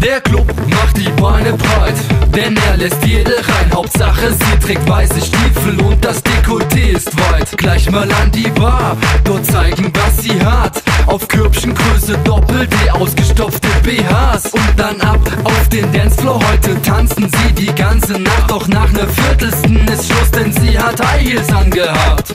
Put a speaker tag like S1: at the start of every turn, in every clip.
S1: Der Club macht die Beine breit, denn er lässt jede rein. Hauptsache sie trägt weiße Stiefel und das Dekolleté ist weit. Gleich mal an die Bar, dort zeigen was sie hat. Auf Körbchengröße Doppel-D, ausgestopfte BHs. Und dann ab auf den Dancefloor, heute tanzen sie die ganze Nacht. Doch nach ner Viertelsten ist Schluss, denn sie hat High Heels angehabt.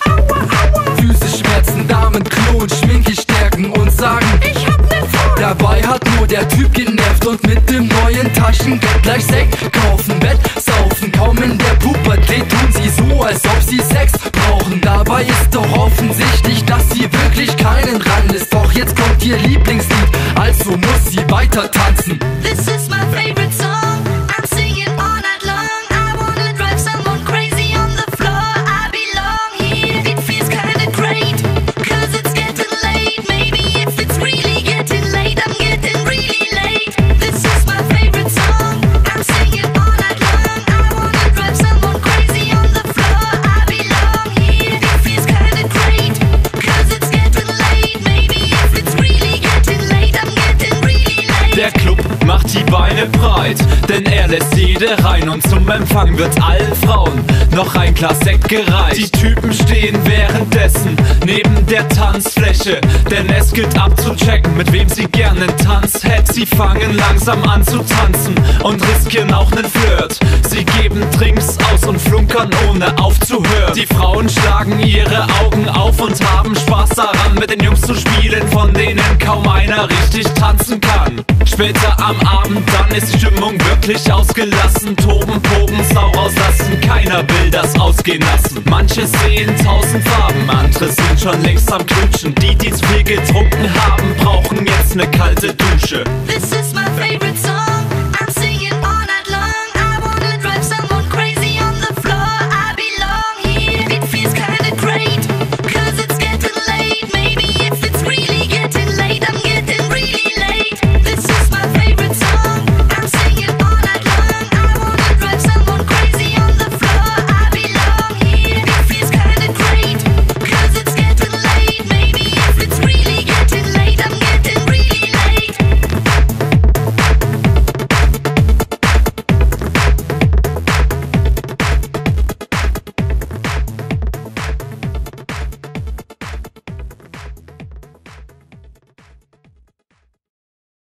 S1: Füße schmerzen, Damen klonen, Schminke stärken und sagen, ich hab ne Frau. Dabei hat nur der Typ genervt und mit dem neuen Taschengeld gleich Sekt kaufen, Bett saufen. Kaum in der Pubertät tun sie so, als ob sie Sex brauchen. Dabei ist doch offensichtlich, dass sie wirklich keinen Rang ist. Doch jetzt kommt ihr Lieblingslied, also muss sie weiter tanzen.
S2: This is my favorite song. I'm singing all night long. I wanna drive someone crazy on the floor. I belong here. It feels kinda great, 'cause it's getting late. Maybe if it's really getting late, I'm getting really late. This is my favorite song. I'm singing all night long. I wanna drive someone crazy on the floor. I belong here. It feels kinda great, 'cause it's getting late. Maybe if it's really getting late, I'm getting really late.
S3: Der Club macht die Beine breit, denn er lässt jede rein. Und zum Empfang wird allen Frauen noch ein Glas Sekt gereicht. Die Typen stehen währenddessen neben der Tanzfläche, denn es gilt abzuchecken, mit wem sie gerne einen Tanz hätte. Sie fangen langsam an zu tanzen und riskieren auch nen Flirt. Sie geben Drinks aus und flunkern ohne aufzuhören. Die Frauen schlagen ihre Augen auf und haben Spaß daran, mit den Jungs zu spielen, von denen kaum einer richtig tanzen kann. Später am Abend, dann ist die Stimmung wirklich ausgelassen. Toben, poben, Sau rauslassen, keiner will das ausgehen lassen. Manche sehen 1000 Farben, andere sind schon längst am Knutschen. Die zu viel getrunken haben, brauchen jetzt ne kalte Dusche.
S2: This is my